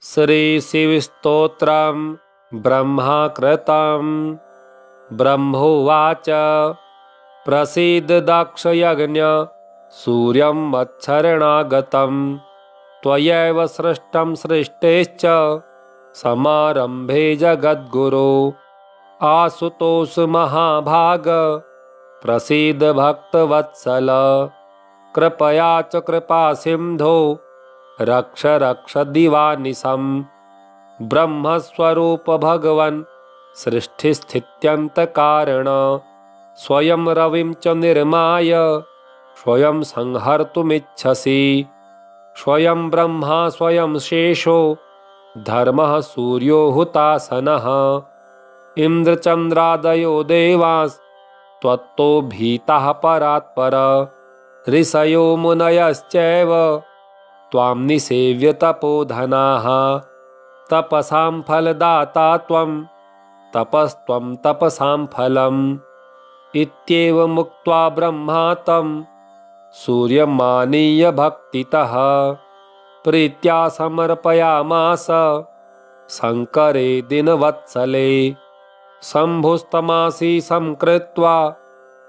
श्रीशिवस्तोत्रम् ब्रह्मा कृतम्। ब्रह्मोवाच प्रसीद दक्षयज्ञ सूर्यं मत्शरणागतं त्वयैव सृष्टं सृष्टेश्च समारम्भे जगद्गुरो। आशुतोष महाभाग प्रसीद भक्तवत्सल कृपया च कृपा सिंधो रक्ष रक्ष दिवानिशं। ब्रह्मस्वरूप भगवन् सृष्टिस्थित्यन्त कारण स्वयं रविं च निर्माय स्वयं संहर्तुमिच्छसि। स्वयं ब्रह्मा स्वयं शेषो धर्मः सूर्यो हुतासनः। इन्द्रचन्द्रादयो देवास्त्वत्तो भीताः परात्पर। ऋषयो मुनयश्चैव त्वां निसेव्य तपोधनाः। तपसां फलदाता त्वं तपस्त्वं तपसां फलम्। इत्येवमुक्त्वा ब्रह्मा तं सूर्यमानीय भक्तितः प्रीत्या समर्पयामास शङ्करे दिनवत्सले। शम्भुस्तमासीसं कृत्वा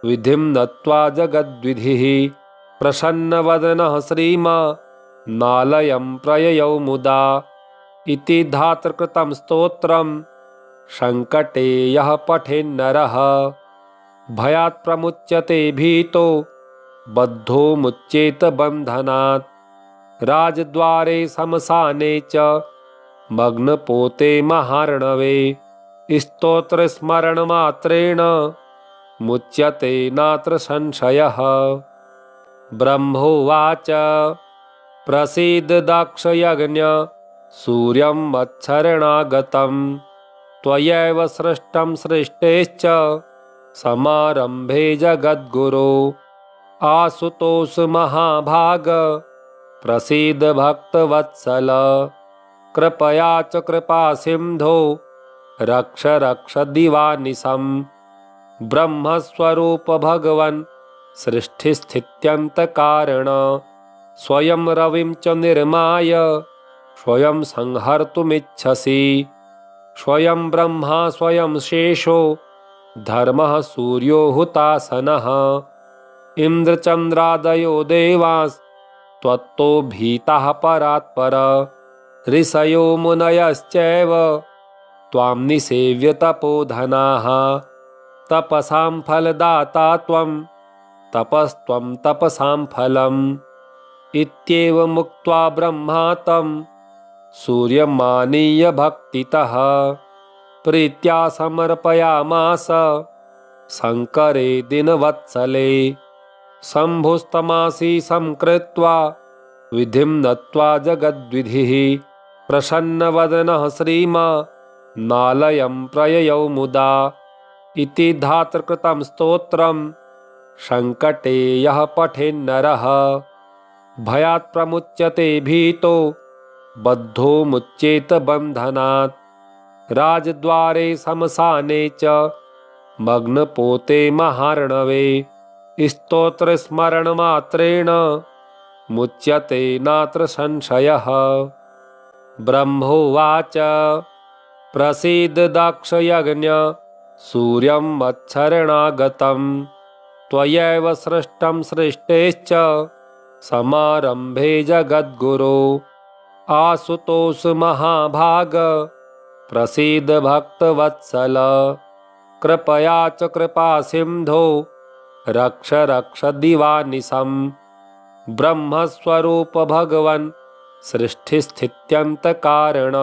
विधिं नत्वा जगद्विधिः प्रसन्नवदनः श्रीमानालयं प्रययौ मुदा। इति धातृकृतं स्तोत्रं सङ्कटे यः पठेन्नरः भयात् प्रमुच्यते भीतो बद्धो मुच्येत बन्धनात्। राजद्वारे शमशाने च मग्नपोते महार्णवे स्तोत्रस्मरणमात्रेण मुच्यते नात्र संशयः। ब्रह्मोवाच प्रसीद दक्षयज्ञ सूर्यं मत्शरणागतं त्वयैव सृष्टं सृष्टेश्च समारम्भे जगद्गुरो। आशुतोष महाभाग प्रसीद भक्तवत्सल कृपया च कृपा सिंधो रक्ष रक्ष दिवानिशं। ब्रह्मस्वरूप भगवन् सृष्टिस्थित्यन्त कारण स्वयं रविं च निर्माय स्वयं संहर्तुमिच्छसि। स्वयं ब्रह्मा स्वयं शेषो धर्मः सूर्यो हुतासनः। इन्द्रचन्द्रादयो देवास्त्वत्तो भीताः परात्पर। ऋषयो मुनयश्चैव त्वां निसेव्य तपोधनाः। तपसां फलदाता त्वं तपस्त्वं तपसां फलम्। इत्येवमुक्त्वा ब्रह्मा तं सूर्यमानीय भक्तितः प्रीत्या समर्पयामास शङ्करे दिनवत्सले। शम्भुस्तमासीसं कृत्वा विधिं नत्वा जगद्विधिः प्रसन्नवदनः श्रीमानालयं प्रययौ मुदा। इति धातृकृतं स्तोत्रं सङ्कटे यः पठेन्नरः भयात् प्रमुच्यते भीतो बद्धो मुच्येत बन्धनात्। राजद्वारे शमशाने च मग्नपोते महार्णवे स्तोत्रस्मरणमात्रेण मुच्यते नात्र संशयः। ब्रह्मोवाच प्रसीद दक्षयज्ञ सूर्यं मत्शरणागतं त्वयैव सृष्टं सृष्टेश्च समारम्भे जगद्गुरो। आशुतोष महाभाग प्रसीद भक्तवत्सल कृपया च कृपा सिंधो रक्ष रक्ष दिवानिशं। ब्रह्मस्वरूप भगवन् सृष्टिस्थित्यन्त कारण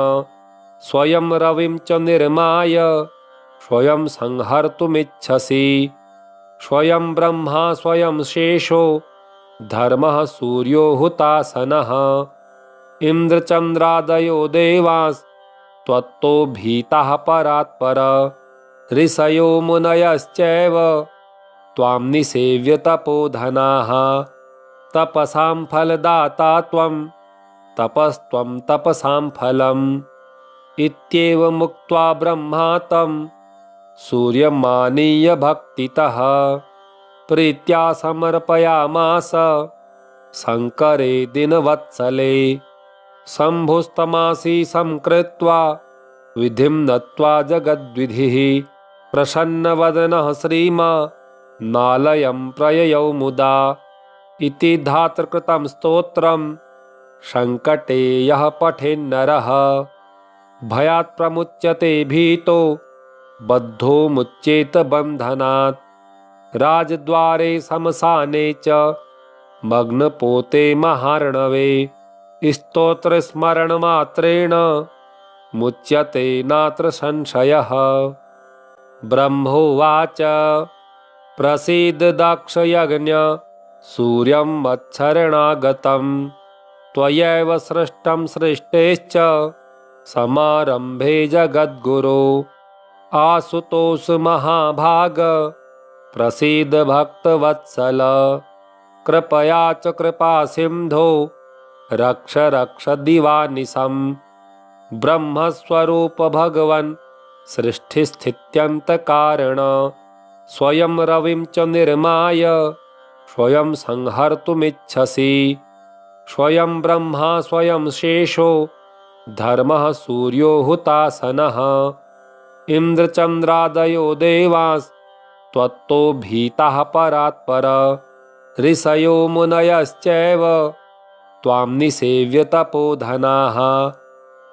स्वयं रविं च निर्माय स्वयं संहर्तुमिच्छसि। स्वयं ब्रह्मा स्वयं शेषो धर्मः सूर्यो हुतासनः। इन्द्रचन्द्रादयो देवास्त्वत्तो भीताः परात्पर। ऋषयो मुनयश्चैव त्वां निसेव्य तपोधनाः। तपसां फलदाता त्वं तपस्त्वं तपसां फलम्। इत्येवमुक्त्वा ब्रह्मा तं सूर्यमानीय भक्तितः प्रीत्या समर्पयामास शङ्करे दिनवत्सले। शम्भुस्तमासि संकृत्वा विधिं नत्वा जगद्विधिः प्रसन्नवदनः श्रीमानालयं प्रययौ मुदा इति धातृकृतं स्तोत्रं संकटे यः पठेन्नरः भयात् प्रमुच्यते भीतो बद्धो मुच्येत बन्धनात् राजद्वारे शमशाने च मग्नपोते महार्णवे स्तोत्रस्मरणमात्रेण मुच्यते नात्र संशयः। ब्रह्मोवाच प्रसीद दक्षयज्ञ सूर्यं मत्सरणागतं त्वयैव सृष्टं सृष्टेश्च समारम्भे जगद्गुरो आशुतोष महाभाग प्रसीद भक्तवत्सल कृपया च कृपा सिन्धो रक्ष रक्ष दिवानिशम् ब्रह्मस्वरूप भगवन् सृष्टिस्थित्यन्तकारण स्वयं रविं च निर्माय स्वयं संहर्तुमिच्छसि स्वयं ब्रह्मा स्वयं शेषो धर्मः सूर्यो हुतासनः इन्द्रचन्द्रादयो देवास्त्वत्तो भीताः परात्पर ऋषयो मुनयश्चैव त्वां निसेव्य तपोधनाः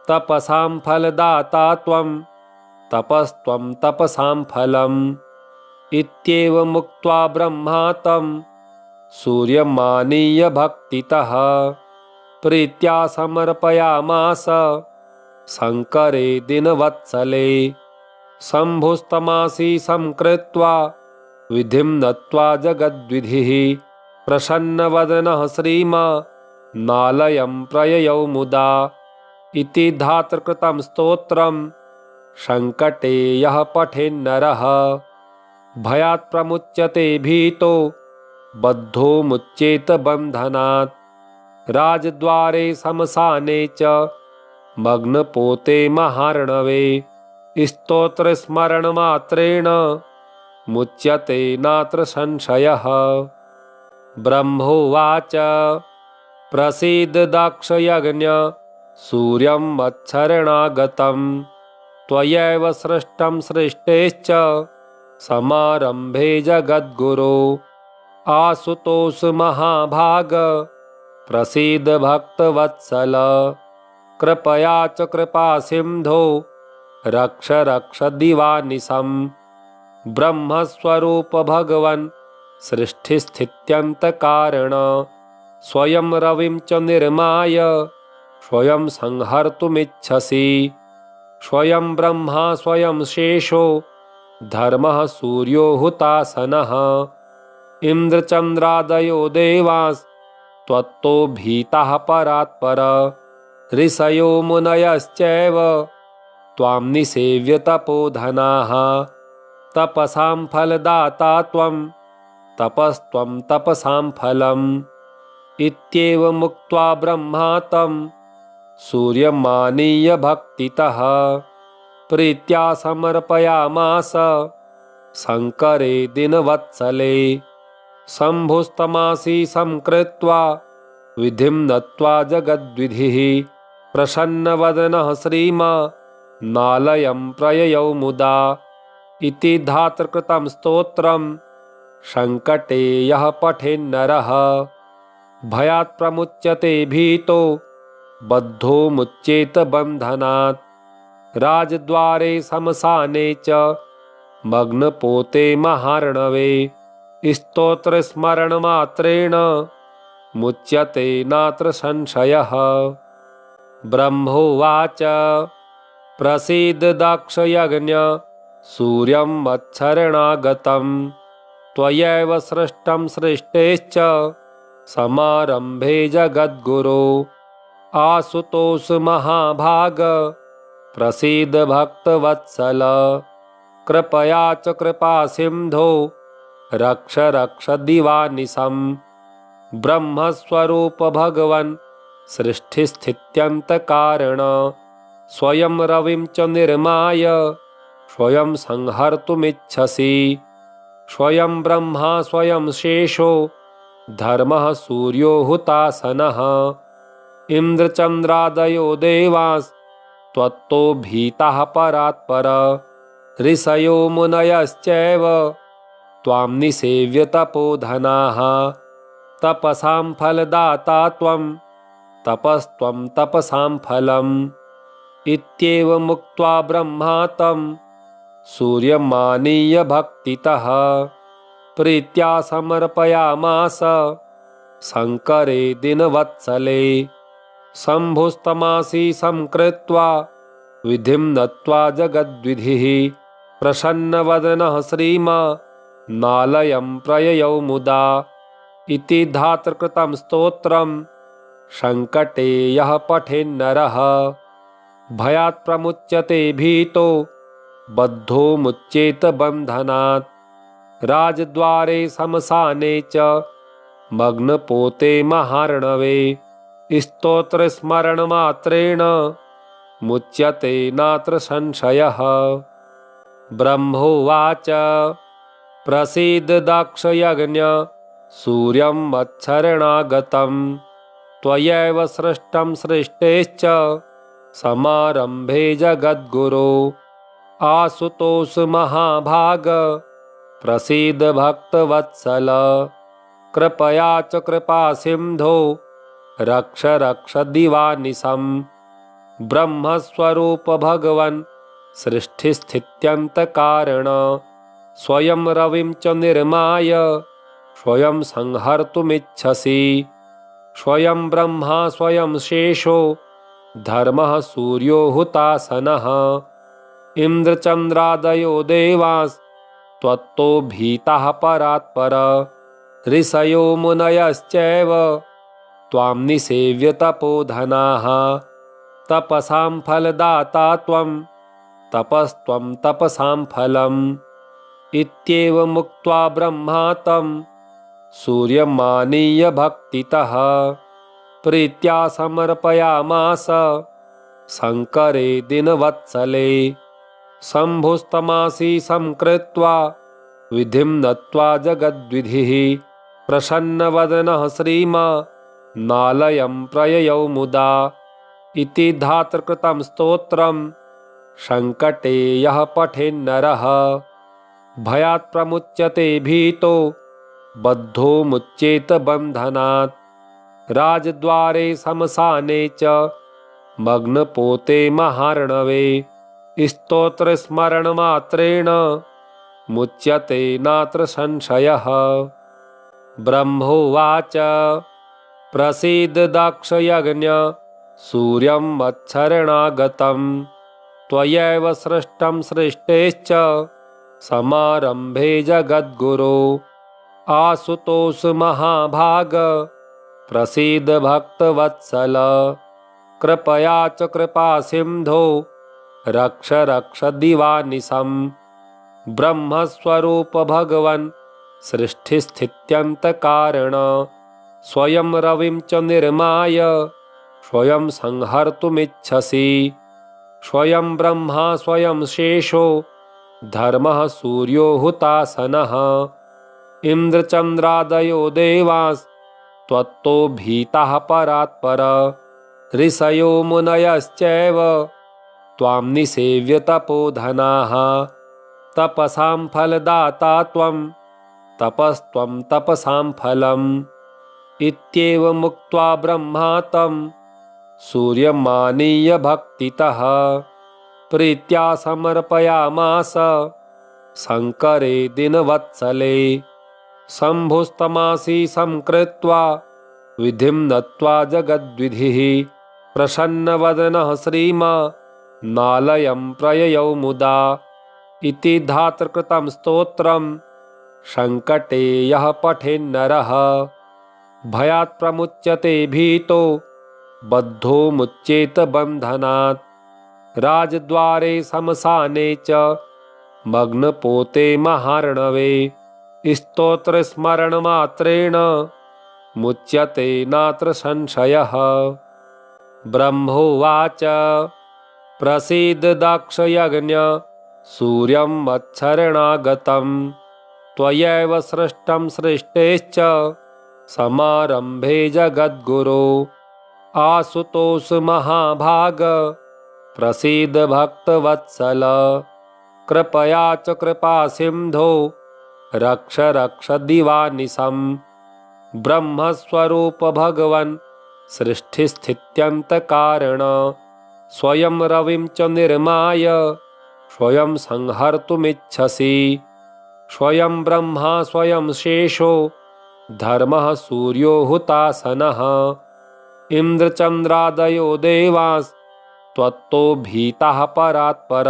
तपसां फलदाता त्वं तपस्त्वं तपसां फलम् इत्येवमुक्त्वा ब्रह्मा तं सूर्यमानीय भक्तितः प्रीत्या समर्पयामास शङ्करे दिनवत्सले शम्भुस्तमासि संकृत्वा विधिं नत्वा जगद्विधिः प्रसन्नवदनः श्रीमानालयं प्रययौ मुदा इति धातृकृतं स्तोत्रं संकटे यः पठेन्नरः भयात् प्रमुच्यते भीतो बद्धो मुच्येत बन्धनात् राजद्वारे शमशाने च मग्नपोते महार्णवे स्तोत्रस्मरणमात्रेण मुच्यते नात्र संशयः। ब्रह्मोवाच प्रसीद दक्षयज्ञ सूर्यं मत्सरणागतं त्वयैव सृष्टं सृष्टेश्च समारम्भे जगद्गुरो आशुतोष महाभाग प्रसीद भक्तवत्सल कृपया च कृपा सिन्धो रक्ष रक्ष दिवानिशम् ब्रह्मस्वरूप भगवन् सृष्टिस्थित्यन्तकारण स्वयं रविं च निर्माय स्वयं संहर्तुमिच्छसि स्वयं ब्रह्मा स्वयं शेषो धर्मः सूर्यो हुतासनः इन्द्रचन्द्रादयो देवास्त्वत्तो भीताः परात्पर ऋषयो मुनयश्चैव त्वां निसेव्य तपोधनाः तपसां फलदाता त्वं तपस्त्वं तपसां फलम् इत्येवमुक्त्वा ब्रह्मा तं सूर्यमानीय भक्तितः प्रीत्या समर्पयामास शङ्करे दिनवत्सले शम्भुस्तमासि संकृत्वा विधिं नत्वा जगद्विधिः प्रसन्नवदनः श्रीमानालयं प्रययौ मुदा इति धातृकृतं स्तोत्रं संकटे यः पठेन्नरः भयात् प्रमुच्यते भीतो बद्धो मुच्येत बन्धनात् राजद्वारे शमशाने च मग्नपोते महार्णवे स्तोत्रस्मरणमात्रेण मुच्यते नात्र संशयः। ब्रह्मोवाच प्रसीद दक्षयज्ञ सूर्यं मत्सरणागतं त्वयैव सृष्टं सृष्टेश्च समारम्भे जगद्गुरो आशुतोष महाभाग प्रसीद भक्तवत्सल कृपया च कृपा सिन्धो रक्ष रक्ष दिवानिशम् ब्रह्मस्वरूप भगवन् सृष्टिस्थित्यन्तकारण स्वयं रविं च निर्माय स्वयं संहर्तुमिच्छसि स्वयं ब्रह्मा स्वयं शेषो धर्मः सूर्यो हुतासनः इन्द्रचन्द्रादयो देवास्त्वत्तो भीताः परात्पर ऋषयो मुनयश्चैव त्वां निसेव्य तपोधनाः तपसां फलदाता त्वं तपस्त्वं तपसां फलम् इत्येवमुक्त्वा ब्रह्मा तं सूर्यमानीय भक्तितः प्रीत्या समर्पयामास शङ्करे दिनवत्सले शम्भुस्तमासी संकृत्वा विधिं नत्वा जगद्विधिः प्रसन्नवदनः श्रीमानालयं प्रययौ मुदा इति धातृकृतं स्तोत्रं सङ्कटे यः पठेन्नरः भयात् प्रमुच्यते भीतो बद्धो मुच्येत बन्धनात् राजद्वारे शमशाने च मग्नपोते महार्णवे स्तोत्रस्मरणमात्रेण मुच्यते नात्र संशयः। ब्रह्मोवाच प्रसीद दक्षयज्ञ सूर्यं मत्सरणागतं त्वयैव सृष्टं सृष्टेश्च समारम्भे जगद्गुरो आशुतोष महाभाग प्रसीद भक्तवत्सल कृपया च कृपा सिन्धो रक्ष रक्ष दिवानिशम् ब्रह्मस्वरूप भगवन् सृष्टिस्थित्यन्तकारण स्वयं रविं च निर्माय स्वयं संहर्तुमिच्छसि स्वयं ब्रह्मा स्वयं शेषो धर्मः सूर्यो हुतासनः इन्द्रचन्द्रादयो देवास्त्वत्तो भीताः परात्पर ऋषयो मुनयश्चैव त्वां निसेव्य तपोधनाः तपसां फलदाता त्वं तपस्त्वं तपसां फलम् इत्येवमुक्त्वा ब्रह्मा तं सूर्यमानीय भक्तितः प्रीत्या समर्पयामास शङ्करे दिनवत्सले शम्भुस्तमासी संकृत्वा विधिं नत्वा जगद्विधिः प्रसन्नवदनः श्रीमानालयं प्रययौ मुदा इति धातृकृतं स्तोत्रं सङ्कटे यः पठेन्नरः भयात् प्रमुच्यते भीतो बद्धो मुच्येत बन्धनात् राजद्वारे शमशाने च मग्नपोते महार्णवे स्तोत्रस्मरणमात्रेण मुच्यते नात्र संशयः। ब्रह्मोवाच प्रसीद दक्षयज्ञ सूर्यं मत्सरणागतं त्वयैव सृष्टं सृष्टेश्च समारम्भे जगद्गुरो आशुतोष महाभाग प्रसीद भक्तवत्सल कृपया च कृपा सिन्धो रक्ष रक्ष दिवानिशम् ब्रह्मस्वरूप भगवन् सृष्टिस्थित्यन्तकारण स्वयं रविं च निर्माय स्वयं संहर्तुमिच्छसि स्वयं ब्रह्मा स्वयं शेषो धर्मः सूर्यो हुतासनः इन्द्रचन्द्रादयो देवास्त्वत्तो भीताः परात्पर ऋषयो मुनयश्चैव त्वां निसेव्य तपोधनाः तपसां फलदाता त्वं तपस्त्वं तपसां फलम् इत्येवमुक्त्वा ब्रह्मा तं सूर्यमानीय भक्तितः प्रीत्या समर्पयामास शङ्करे दिनवत्सले शम्भुस्तमासी संकृत्वा विधिं नत्वा जगद्विधिः प्रसन्नवदनः श्रीमानालयं प्रययौ मुदा इति धातृकृतं स्तोत्रं सङ्कटे यः पठेन्नरः भयात् प्रमुच्यते भीतो बद्धो मुच्येत बन्धनात् राजद्वारे शमशाने च मग्नपोते महार्णवे स्तोत्रस्मरणमात्रेण मुच्यते नात्र संशयः। ब्रह्मोवाच प्रसीद दक्षयज्ञ सूर्यं मत्सरणागतं त्वयैव सृष्टं सृष्टेश्च समारम्भे जगद्गुरो आशुतोष महाभाग प्रसीद भक्तवत्सल कृपया च कृपा सिंधो रक्ष रक्ष दिवानिशं ब्रह्मस्वरूप भगवन् सृष्टिस्थित्यन्त कारण स्वयं रविं च निर्माय स्वयं संहर्तुमिच्छसि स्वयं ब्रह्मा स्वयं शेषो धर्मः सूर्यो हुतासनः इन्द्रचन्द्रादयो देवांस् त्वत्तो भीताः परात्पर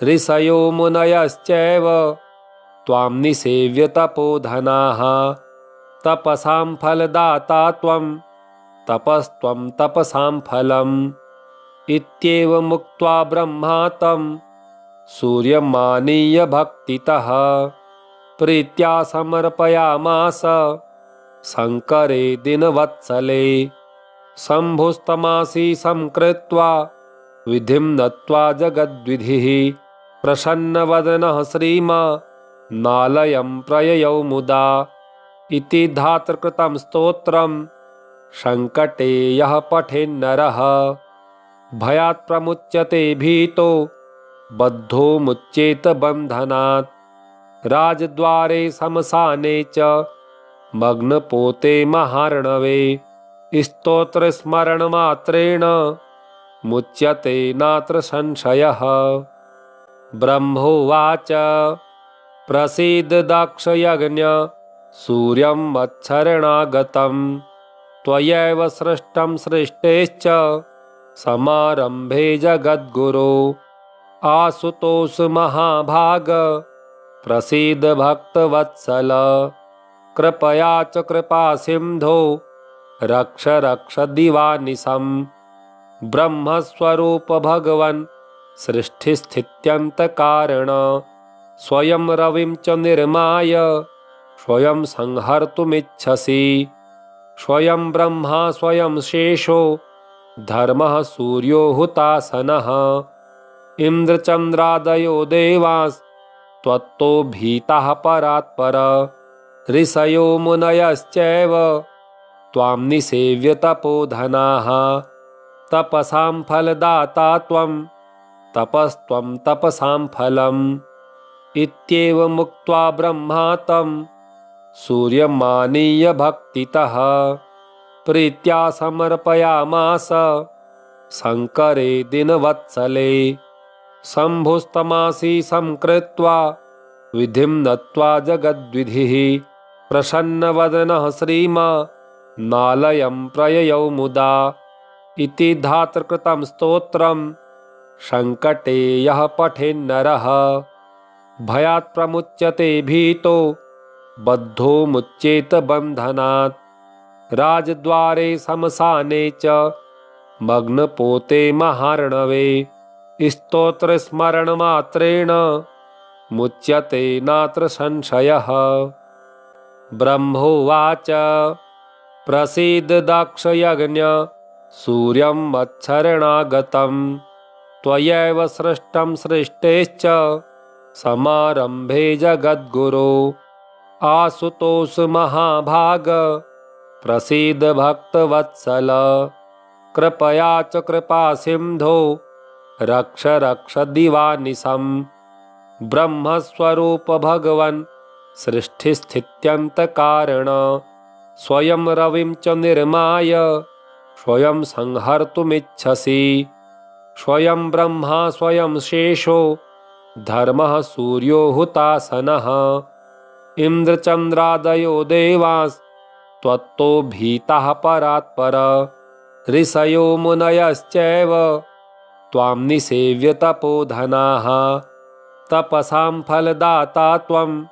ऋषयो मुनयश्चैव त्वां निसेव्य तपोधनाः तपसां फलदाता त्वं तपस्त्वं तपसां फलम् इत्येवमुक्त्वा ब्रह्मा तं सूर्यमानीय भक्तितः प्रीत्या समर्पयामास शङ्करे दिनवत्सले शम्भुस्तमासि संकृत्वा विधिं नत्वा जगद्विधिः प्रसन्नवदनः श्रीमानालयं प्रययौ मुदा इति धातृकृतं स्तोत्रं सङ्कटे यः पठेन्नरः भयात् प्रमुच्यते भीतो बद्धो मुच्येत बन्धनात् राजद्वारे शमशाने च मग्नपोते महार्णवे स्तोत्रस्मरणमात्रेण मुच्यते नात्र संशयः। ब्रह्मोवाच प्रसीद दक्षयज्ञ सूर्यं मत्सरणागतं त्वयैव सृष्टं सृष्टेश्च समारम्भे जगद्गुरो आशुतोष महाभाग प्रसीद भक्तवत्सल कृपया च कृपा सिंधो रक्ष रक्ष दिवानिशं ब्रह्मस्वरूप भगवन् सृष्टिस्थित्यन्त कारण स्वयं रविं च निर्माय स्वयं संहर्तुमिच्छसि स्वयं ब्रह्मा स्वयं शेषो धर्मः सूर्यो हुतासनः इन्द्रचन्द्रादयो देवांस् त्वत्तो भीताः परात्पर ऋषयो मुनयश्चैव त्वां निसेव्य तपोधनाः तपसां फलदाता त्वं तपस्त्वं तपसां फलम् इत्येवमुक्त्वा ब्रह्मा तं सूर्यमानीय भक्तितः प्रीत्या समर्पयामास शङ्करे दिनवत्सले शम्भुस्तमासि संकृत्वा विधिं नत्वा जगद्विधिः प्रसन्नवदनः श्रीमानालयं प्रययौ मुदा इति धातृकृतं स्तोत्रं सङ्कटे यः पठेन्नरः भयात् प्रमुच्यते भीतो बद्धो मुच्येत बन्धनात् राजद्वारे शमशाने च मग्नपोते महार्णवे स्तोत्रस्मरणमात्रेण मुच्यते नात्र संशयः। ब्रह्मोवाच प्रसीद दक्षयज्ञ सूर्यं मत्सरणागतं त्वयैव सृष्टं सृष्टेश्च समारम्भे जगद्गुरो आशुतोष महाभाग प्रसीद भक्तवत्सल कृपया च कृपा सिंधो रक्ष रक्ष दिवानिशं ब्रह्मस्वरूप भगवन् सृष्टिस्थित्यन्त कारण स्वयं रविं च निर्माय स्वयं संहर्तुमिच्छसि स्वयं ब्रह्मा स्वयं शेषो धर्मः सूर्यो हुतासनः इन्द्रचन्द्रादयो देवांस् त्वत्तो भीताः परात्पर ऋषयो मुनयश्चैव त्वां निसेव्य तपोधनाः तपसां फलदाता त्वं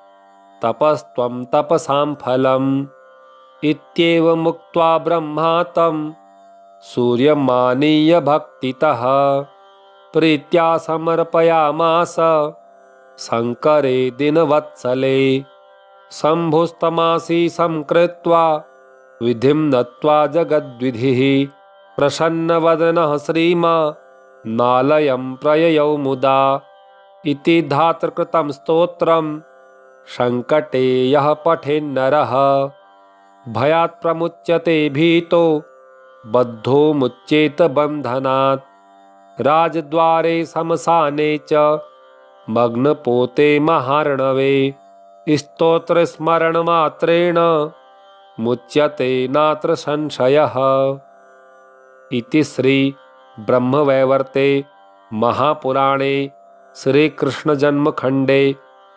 तपस्त्वं तपसां फलम् इत्येवमुक्त्वा ब्रह्मा तं सूर्यमानीय भक्तितः प्रीत्या समर्पयामास शङ्करे दिनवत्सले शम्भुस्तमासि संकृत्वा विधिं नत्वा जगद्विधिः प्रसन्नवदनः श्रीमानालयं प्रययौ मुदा इति धातृकृतं स्तोत्रं सङ्कटे यः पठेन्नरः भयात् प्रमुच्यते भीतो बद्धो मुच्येत बन्धनात् राजद्वारे समसाने च मग्नपोते महार्णवे स्तोत्रस्मरणमात्रेण मुच्यते नात्र संशयः। इति श्री ब्रह्मवैवर्ते महापुराणे श्रीकृष्णजन्मखण्डे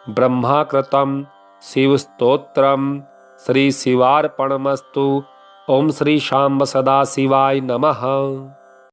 ब्रह्माकृतं शिवस्तोत्रम् श्रीशिवार्पणमस्तु। ओम श्री शाम्ब सदाशिवाय नमः।